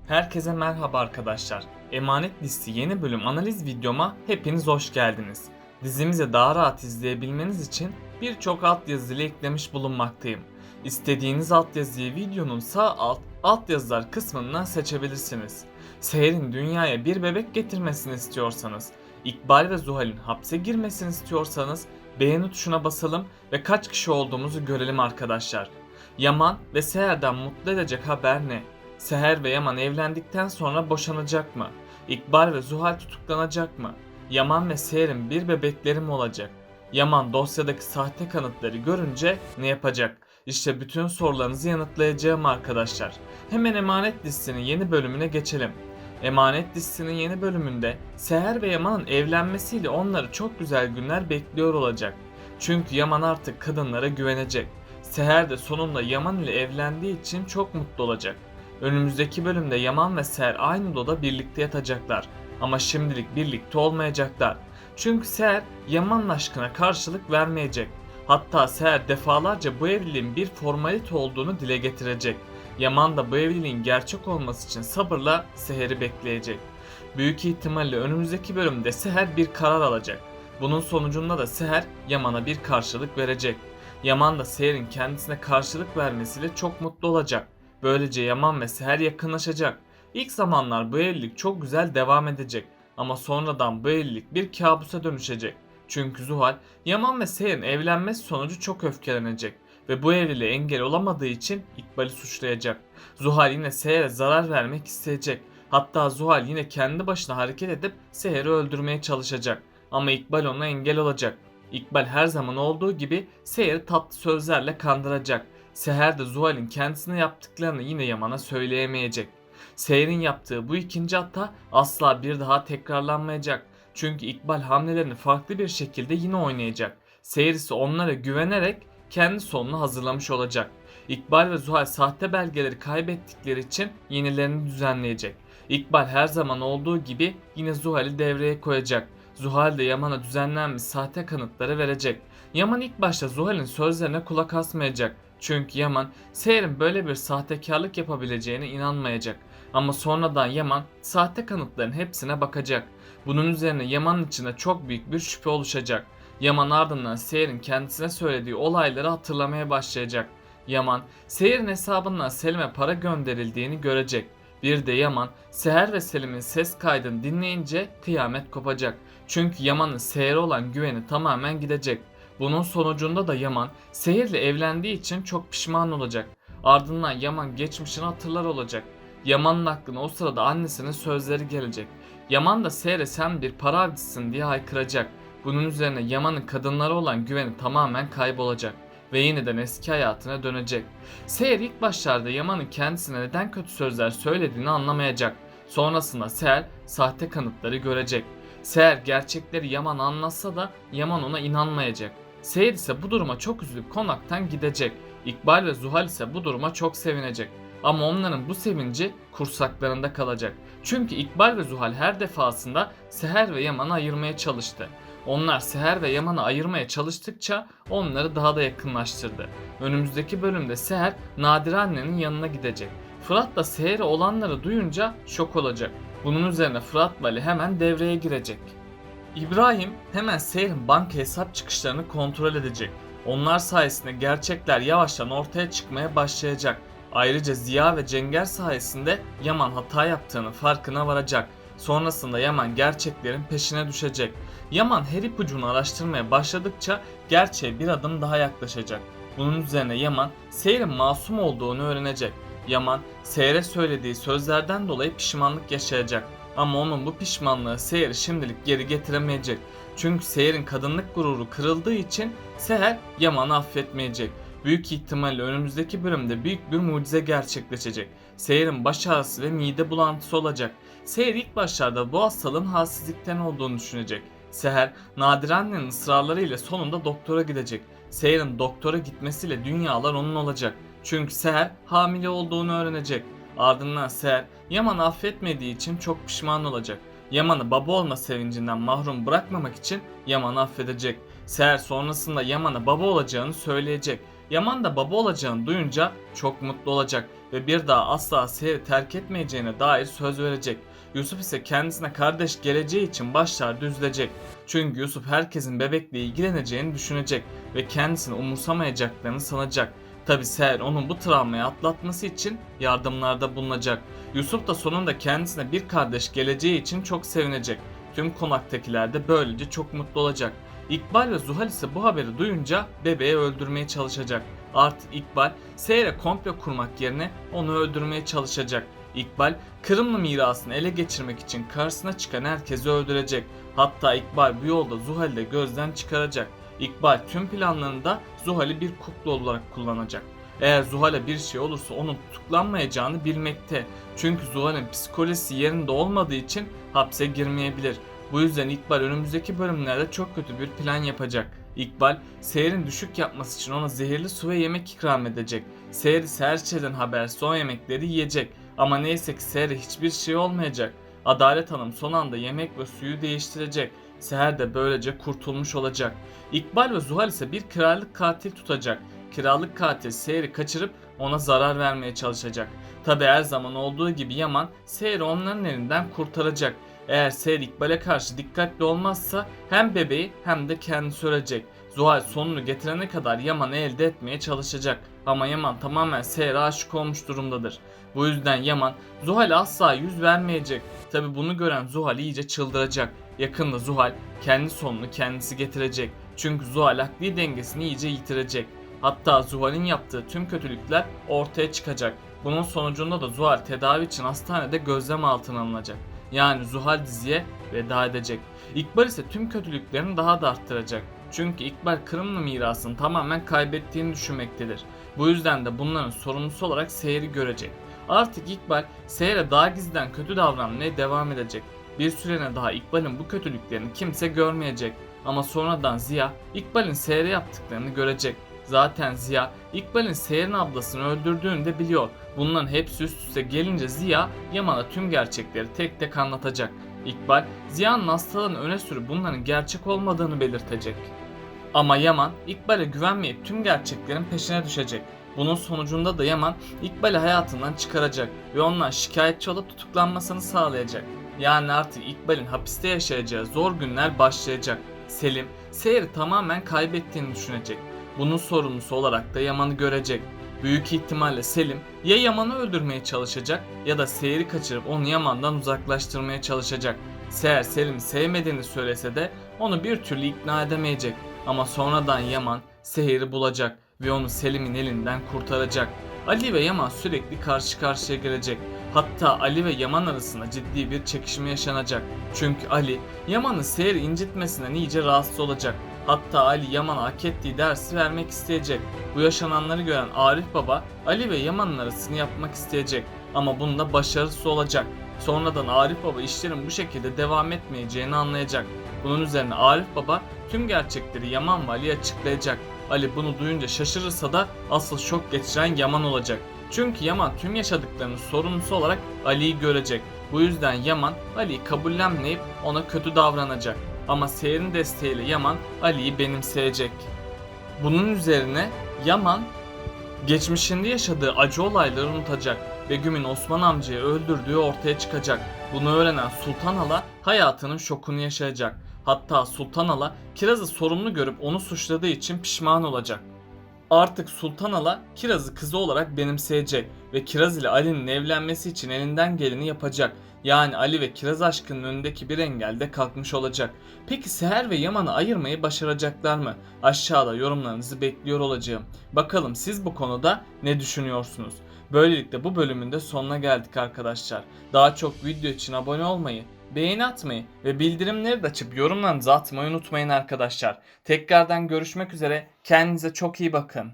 Herkese merhaba arkadaşlar. Emanet Listesi yeni bölüm analiz videoma hepiniz hoş geldiniz. Dizimizi daha rahat izleyebilmeniz için birçok altyazı ile eklemiş bulunmaktayım. İstediğiniz altyazıyı videonun sağ altyazılar kısmından seçebilirsiniz. Seher'in dünyaya bir bebek getirmesini istiyorsanız, İkbal ve Zuhal'in hapse girmesini istiyorsanız beğeni tuşuna basalım ve kaç kişi olduğumuzu görelim arkadaşlar. Yaman ve Seher'den mutlu edecek haber ne? Seher ve Yaman evlendikten sonra boşanacak mı? İkbal ve Zuhal tutuklanacak mı? Yaman ve Seher'in bir bebekleri mi olacak? Yaman dosyadaki sahte kanıtları görünce ne yapacak? İşte bütün sorularınızı yanıtlayacağım arkadaşlar. Hemen Emanet Listesi'nin yeni bölümüne geçelim. Emanet Listesi'nin yeni bölümünde Seher ve Yaman'ın evlenmesiyle onları çok güzel günler bekliyor olacak. Çünkü Yaman artık kadınlara güvenecek. Seher de sonunda Yaman ile evlendiği için çok mutlu olacak. Önümüzdeki bölümde Yaman ve Seher aynı odada birlikte yatacaklar. Ama şimdilik birlikte olmayacaklar. Çünkü Seher Yaman'ın aşkına karşılık vermeyecek. Hatta Seher defalarca bu evliliğin bir formalite olduğunu dile getirecek. Yaman da bu evliliğin gerçek olması için sabırla Seher'i bekleyecek. Büyük ihtimalle önümüzdeki bölümde Seher bir karar alacak. Bunun sonucunda da Seher Yaman'a bir karşılık verecek. Yaman da Seher'in kendisine karşılık vermesiyle çok mutlu olacak. Böylece Yaman ve Seher yakınlaşacak. İlk zamanlar bu evlilik çok güzel devam edecek ama sonradan bu evlilik bir kabusa dönüşecek. Çünkü Zuhal, Yaman ve Seher'in evlenmesi sonucu çok öfkelenecek ve bu evliliğe engel olamadığı için İkbal'i suçlayacak. Zuhal yine Seher'e zarar vermek isteyecek. Hatta Zuhal yine kendi başına hareket edip Seher'i öldürmeye çalışacak. Ama İkbal ona engel olacak. İkbal her zaman olduğu gibi Seher'i tatlı sözlerle kandıracak. Seher de Zuhal'in kendisine yaptıklarını yine Yaman'a söyleyemeyecek. Seher'in yaptığı bu ikinci hata asla bir daha tekrarlanmayacak. Çünkü İkbal hamlelerini farklı bir şekilde yine oynayacak. Seher ise onlara güvenerek kendi sonunu hazırlamış olacak. İkbal ve Zuhal sahte belgeleri kaybettikleri için yenilerini düzenleyecek. İkbal her zaman olduğu gibi yine Zuhal'i devreye koyacak. Zuhal de Yaman'a düzenlenmiş sahte kanıtları verecek. Yaman ilk başta Zuhal'in sözlerine kulak asmayacak. Çünkü Yaman Seher'in böyle bir sahtekarlık yapabileceğine inanmayacak. Ama sonradan Yaman sahte kanıtların hepsine bakacak. Bunun üzerine Yaman'ın içinde çok büyük bir şüphe oluşacak. Yaman ardından Seher'in kendisine söylediği olayları hatırlamaya başlayacak. Yaman Seher'in hesabından Selim'e para gönderildiğini görecek. Bir de Yaman Seher ve Selim'in ses kaydını dinleyince kıyamet kopacak. Çünkü Yaman'ın Seher'e olan güveni tamamen gidecek. Bunun sonucunda da Yaman Seher'le evlendiği için çok pişman olacak. Ardından Yaman geçmişini hatırlar olacak. Yaman'ın aklına o sırada annesinin sözleri gelecek. Yaman da Seher'e sen bir para avcısın diye haykıracak. Bunun üzerine Yaman'ın kadınlara olan güveni tamamen kaybolacak ve yeniden eski hayatına dönecek. Seher ilk başlarda Yaman'ın kendisine neden kötü sözler söylediğini anlamayacak. Sonrasında Seher sahte kanıtları görecek. Seher gerçekleri Yaman anlatsa da Yaman ona inanmayacak. Seher ise bu duruma çok üzülüp konaktan gidecek. İkbal ve Zuhal ise bu duruma çok sevinecek. Ama onların bu sevinci kursaklarında kalacak. Çünkü İkbal ve Zuhal her defasında Seher ve Yaman'ı ayırmaya çalıştı. Onlar Seher ve Yaman'ı ayırmaya çalıştıkça onları daha da yakınlaştırdı. Önümüzdeki bölümde Seher Nadire annenin yanına gidecek. Fırat da Seher'e olanları duyunca şok olacak. Bunun üzerine Fırat ve Ali hemen devreye girecek. İbrahim hemen Seher'in banka hesap çıkışlarını kontrol edecek. Onlar sayesinde gerçekler yavaştan ortaya çıkmaya başlayacak. Ayrıca Ziya ve Cenger sayesinde Yaman hata yaptığını farkına varacak. Sonrasında Yaman gerçeklerin peşine düşecek. Yaman her ipucunu araştırmaya başladıkça gerçeğe bir adım daha yaklaşacak. Bunun üzerine Yaman Seher'in masum olduğunu öğrenecek. Yaman Seher'e söylediği sözlerden dolayı pişmanlık yaşayacak. Ama onun bu pişmanlığı Seher'i şimdilik geri getiremeyecek. Çünkü Seher'in kadınlık gururu kırıldığı için Seher Yaman'ı affetmeyecek. Büyük ihtimalle önümüzdeki bölümde büyük bir mucize gerçekleşecek. Seher'in baş ağrısı ve mide bulantısı olacak. Seher ilk başlarda bu hastalığın halsizlikten olduğunu düşünecek. Seher, Nadire annenin ısrarlarıyla sonunda doktora gidecek. Seher'in doktora gitmesiyle dünyalar onun olacak. Çünkü Seher hamile olduğunu öğrenecek. Ardından Seher, Yaman'ı affetmediği için çok pişman olacak. Yaman'ı baba olma sevincinden mahrum bırakmamak için Yaman'ı affedecek. Seher sonrasında Yaman'a baba olacağını söyleyecek. Yaman da baba olacağını duyunca çok mutlu olacak ve bir daha asla Seher'i terk etmeyeceğine dair söz verecek. Yusuf ise kendisine kardeş geleceği için başlarda üzülecek. Çünkü Yusuf herkesin bebekle ilgileneceğini düşünecek ve kendisini umursamayacaklarını sanacak. Tabi Seher onun bu travmayı atlatması için yardımlarda bulunacak. Yusuf da sonunda kendisine bir kardeş geleceği için çok sevinecek. Tüm konaktakiler de böylece çok mutlu olacak. İkbal ve Zuhal ise bu haberi duyunca bebeği öldürmeye çalışacak. Artık İkbal Seher'e komplo kurmak yerine onu öldürmeye çalışacak. İkbal Kırımlı mirasını ele geçirmek için karşısına çıkan herkesi öldürecek. Hatta İkbal bu yolda Zuhal'i de gözden çıkaracak. İkbal tüm planlarında Zuhal'i bir kukla olarak kullanacak. Eğer Zuhal'e bir şey olursa onun tutuklanmayacağını bilmekte. Çünkü Zuhal'in psikolojisi yerinde olmadığı için hapse girmeyebilir. Bu yüzden İkbal önümüzdeki bölümlerde çok kötü bir plan yapacak. İkbal, Seher'in düşük yapması için ona zehirli su ve yemek ikram edecek. Seher ise her şeyden habersiz o yemekleri yiyecek. Ama neyse ki Seher'e hiçbir şey olmayacak. Adalet Hanım son anda yemek ve suyu değiştirecek. Seher de böylece kurtulmuş olacak. İkbal ve Zuhal ise bir kiralık katil tutacak. Kiralık katil Seher'i kaçırıp ona zarar vermeye çalışacak. Tabi her zaman olduğu gibi Yaman Seher'i onların elinden kurtaracak. Eğer Seher İkbal'e karşı dikkatli olmazsa hem bebeği hem de kendisi ölecek. Zuhal sonunu getirene kadar Yaman'ı elde etmeye çalışacak. Ama Yaman tamamen Seher'e aşık olmuş durumdadır. Bu yüzden Yaman Zuhal'e asla yüz vermeyecek. Tabi bunu gören Zuhal iyice çıldıracak. Yakında Zuhal kendi sonunu kendisi getirecek. Çünkü Zuhal akli dengesini iyice yitirecek. Hatta Zuhal'in yaptığı tüm kötülükler ortaya çıkacak. Bunun sonucunda da Zuhal tedavi için hastanede gözlem altına alınacak. Yani Zuhal diziye veda edecek. İkbal ise tüm kötülüklerini daha da arttıracak. Çünkü İkbal Kırımlı mirasını tamamen kaybettiğini düşünmektedir. Bu yüzden de bunların sorumlusu olarak Seher'i görecek. Artık İkbal Seher'e daha gizliden kötü davranmaya devam edecek. Bir sürene daha İkbal'in bu kötülüklerini kimse görmeyecek. Ama sonradan Ziya İkbal'in Seher'e yaptıklarını görecek. Zaten Ziya İkbal'in Seher'in ablasını öldürdüğünü de biliyor. Bunların hepsi üst üste gelince Ziya Yaman'a tüm gerçekleri tek tek anlatacak. İkbal Ziya'nın hastalığını öne sürüp bunların gerçek olmadığını belirtecek. Ama Yaman İkbal'e güvenmeyip tüm gerçeklerin peşine düşecek. Bunun sonucunda da Yaman İkbal'i hayatından çıkaracak ve ondan şikayetçi olup tutuklanmasını sağlayacak. Yani artık İkbal'in hapiste yaşayacağı zor günler başlayacak. Selim, Seher'i tamamen kaybettiğini düşünecek. Bunun sorumlusu olarak da Yaman'ı görecek. Büyük ihtimalle Selim ya Yaman'ı öldürmeye çalışacak ya da Seher'i kaçırıp onu Yaman'dan uzaklaştırmaya çalışacak. Seher Selim'i sevmediğini söylese de onu bir türlü ikna edemeyecek. Ama sonradan Yaman Seher'i bulacak ve onu Selim'in elinden kurtaracak. Ali ve Yaman sürekli karşı karşıya gelecek. Hatta Ali ve Yaman arasında ciddi bir çekişme yaşanacak. Çünkü Ali, Yaman'ın Seher'i incitmesinden iyice rahatsız olacak. Hatta Ali Yaman'a hak ettiği dersi vermek isteyecek. Bu yaşananları gören Arif Baba, Ali ve Yaman'ın arasını yapmak isteyecek. Ama bunda başarısız olacak. Sonradan Arif Baba işlerin bu şekilde devam etmeyeceğini anlayacak. Bunun üzerine Arif Baba tüm gerçekleri Yaman ve Ali'ye açıklayacak. Ali bunu duyunca şaşırırsa da asıl şok geçiren Yaman olacak. Çünkü Yaman tüm yaşadıklarının sorumlusu olarak Ali'yi görecek. Bu yüzden Yaman Ali'yi kabullenmeyip ona kötü davranacak. Ama Seher'in desteğiyle Yaman Ali'yi benimseyecek. Bunun üzerine Yaman geçmişinde yaşadığı acı olayları unutacak. Begüm'ün Osman amcayı öldürdüğü ortaya çıkacak. Bunu öğrenen Sultan Ala hayatının şokunu yaşayacak. Hatta Sultan Ala Kiraz'ı sorumlu görüp onu suçladığı için pişman olacak. Artık Sultan Ala Kiraz'ı kızı olarak benimseyecek ve Kiraz ile Ali'nin evlenmesi için elinden geleni yapacak. Yani Ali ve Kiraz aşkının önündeki bir engel de kalkmış olacak. Peki Seher ve Yaman'ı ayırmayı başaracaklar mı? Aşağıda yorumlarınızı bekliyor olacağım. Bakalım siz bu konuda ne düşünüyorsunuz? Böylelikle bu bölümün de sonuna geldik arkadaşlar. Daha çok video için abone olmayı, beğeni atmayı ve bildirimleri de açıp yorumlarınızı atmayı unutmayın arkadaşlar. Tekrardan görüşmek üzere. Kendinize çok iyi bakın.